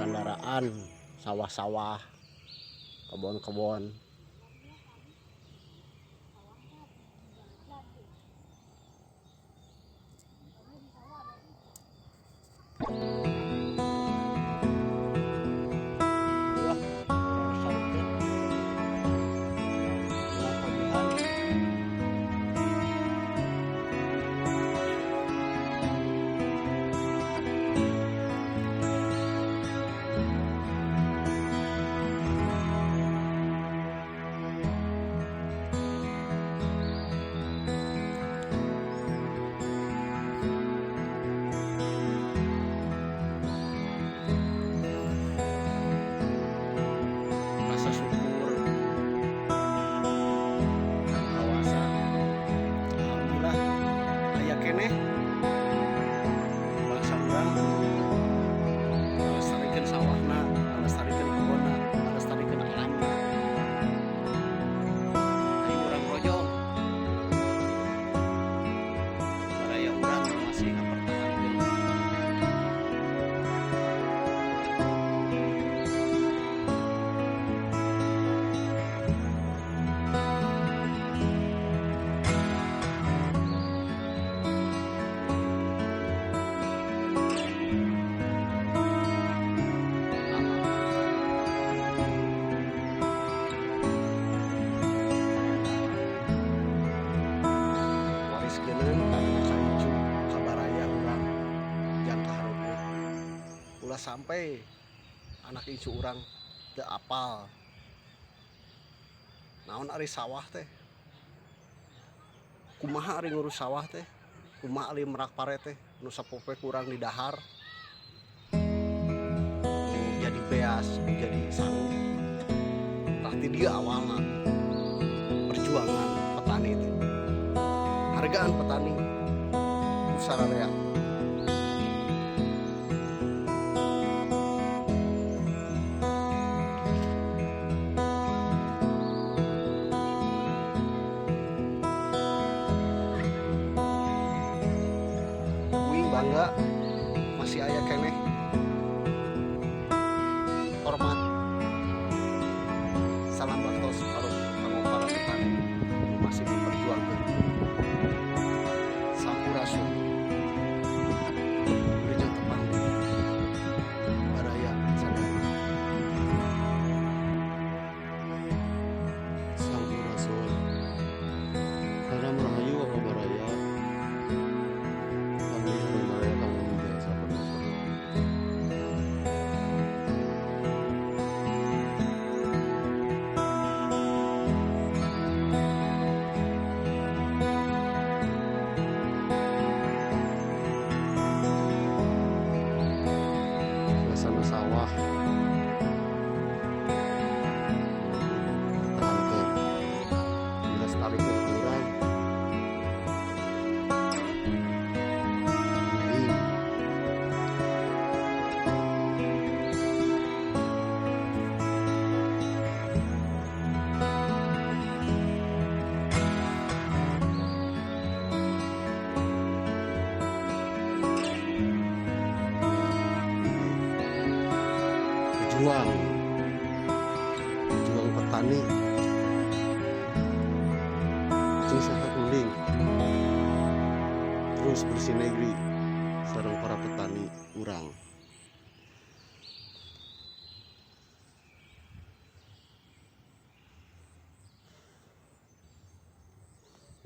kendaraan, sawah-sawah, kebun-kebun. Rasa syukur kawasan. Alhamdulillah aya keneh bangsa urang ngelestarikeun sawahna, ngelestarikeun kebunna, ngelestarikeun alamna. Aing urang rojong budaya urang masih ngapertahankeun. Wariskeun ka anak cucu kabaraya urang jang kaharunya. Ulah sampai anak cucu urang teu apal naon ari sawah teh, kumaha ari ngurus sawah teh, kumaha ari merak pare teh nu sapopek urang di dahar, jadi beas, jadi sangu. Tah ti dieu awalna perjuangan petani teh, hargaan petani sararea. Uing bangga masih aya keneh hormat salam baktos kanggo para petani nu masih memperjuangkan sampurasun Brijeng Tepang Baraya Sadana. Sampurasun Salam Rahayu Bapak Baraya kami Baraya kang Wijaya Sampurasun. Suasana sawah pertahankeun, dilestarikeun urang. Ini pejuang petani jeung sahat uling terus bersinergi sareng para petani urang.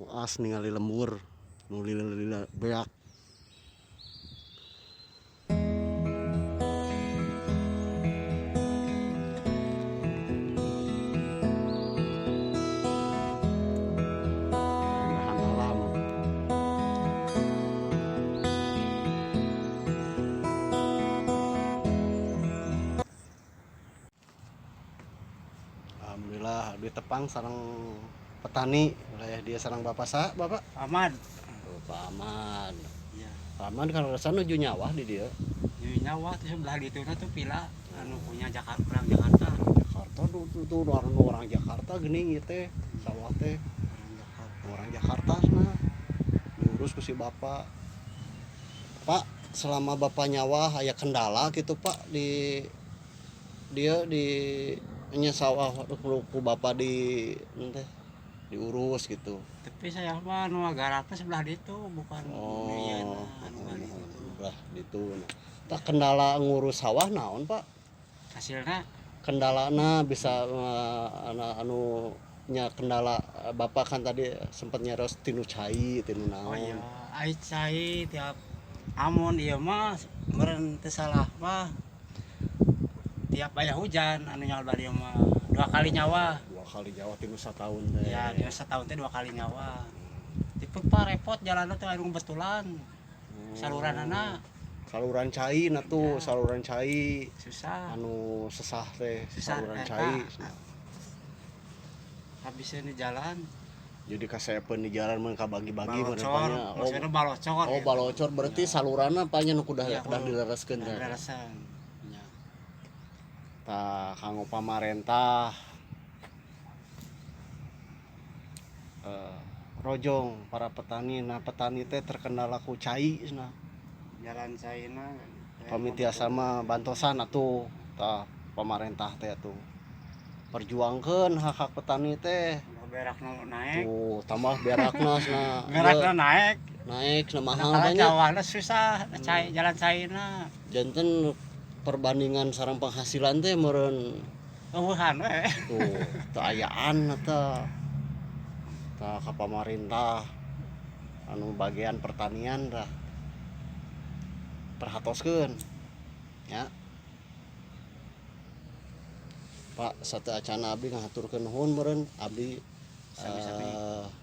Waas ningali lembur nu lila-lila beak. Keindahan alam. Alhamdulillah di Tepang sareng petani wilayah dia sareng bapak bapak Ahmad. oh, Pak Ahmad. Iya. Pak Ahmad kalau rasa nuju nyawah di dia. Di nyawa tuh sebelah itu tuh pila anu punya Jakarta, orang Jakarta. Jakarta tuh orang Jakarta geuning ieu teh sawah teh. Orang Jakarta sana diurus ku si bapak. Pak, selama bapak nyawa aya kendala gitu Pak di dia di nya sawah ku bapak di ente diurus gitu. Tapi saya mah nu garapnya sebelah itu bukan iya Oh, anu balik itu. udah gitu. Tak kendala ngurus sawah naon Pak? Hasilnya Kendalana bisa anu nya kendala bapak kan tadi sempat nyeros tinu cai tinu oh iya, naon. ai cai tiap amun ieu mah meureun teu salah mah tiap aya hujan anu nyawa bari mah 2 kali nyawa. 2 kali Jawa tinu satahun teh. Ya, dina setahun teh 2 kali nyawa. Tipe Pak repot jalanna teh anu kebetulan. Saluranana Saluran cai na tuh, Ya. saluran cai susah. anu sesah teh, Susah, saluran eta. cai. Habisnya di jalan Jadi kasepeun di jalan mun kabagi-bagi mun balocor, tanya. maksudnya balocor. Oh, balocor berarti Ya. saluranna panya nu kudah Iya, dilereskeun teh. Darasan. Ya. Tah kanggo pamarentah rojong para petani. Nah, petani teh terkendala ku cai cenah. Jalan saina Pamitia sama bantosan atuh tah pamarentah teh atuh. Perjuangkeun hak-hak petani teh. berakna naik. Tuh, tambah berakna cenah. Berakna naik. Naik cenah mahal Kalau banyak. jawana susah, jalan saina. Janten perbandingan sareng penghasilan teh meureun Eueuhan we. tuh teu ayaan eta. Tah ka pamarintah anu bagian pertanian dah perhatoskeun ya. Pak sate acana abdi ngahaturkeun nuhun meureun abdi Sami-sami.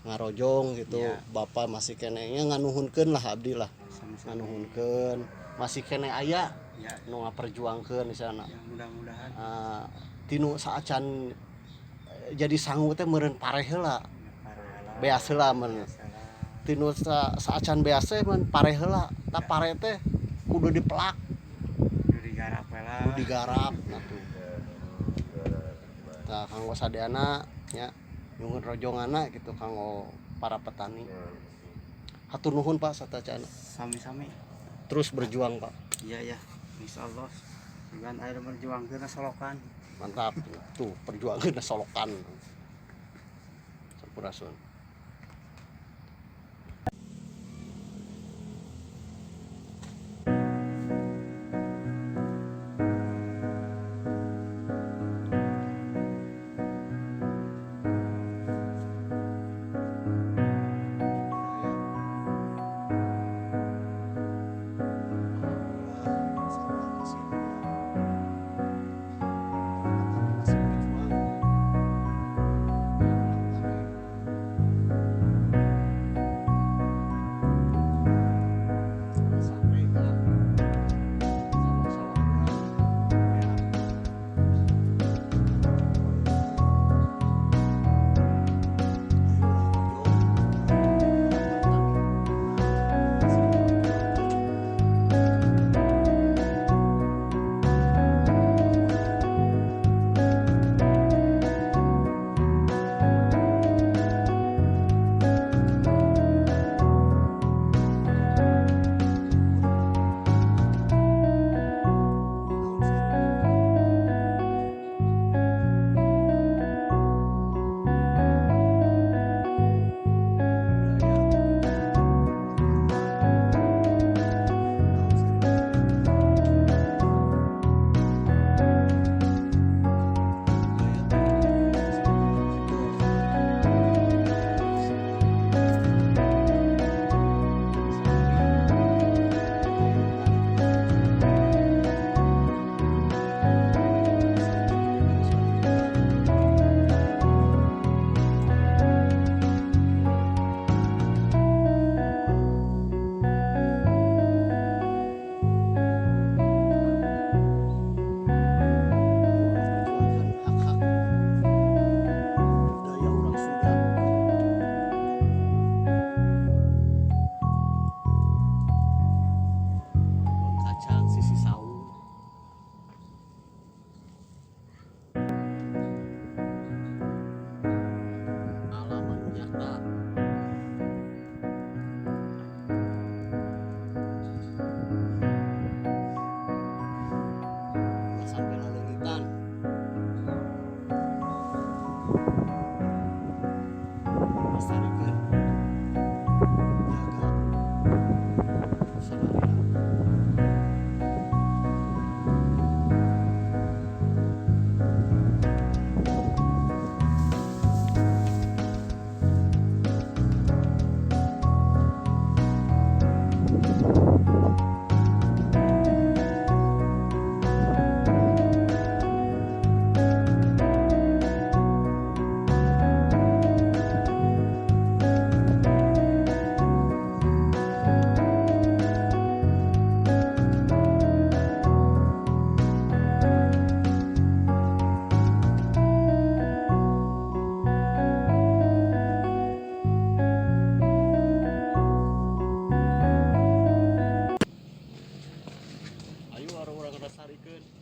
ngarojong gitu. Iya. Bapak masih kene nya nganuhunkeun lah abdi lah. Sama-sama. Nganuhunkeun masih kene aya Ya, nu ngaperjuangkeun di sana. ya mudah-mudahan. Tinu saacan jadi sangu teh meureun pareh heula. Parahala. Beas heula mun Salah. tinu saacan beas teh mun pareh heula. Tah pare teh kudu dipelak, Kudu digarap we lah. kudu digarap nah tuh. Tah kanggo sadeana nya nyuhun rojonganna gitu kanggo para petani. Hatur nuhun Pak satacana. Sami-sami. Terus berjuang Pak. Iya ya, insyaallah. Dengan air berjuang ke solokan. Mantap. Tuh perjuangan solokan. Sampurasun.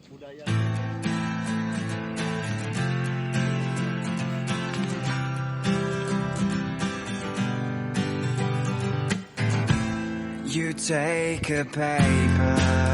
budaya. You take a paper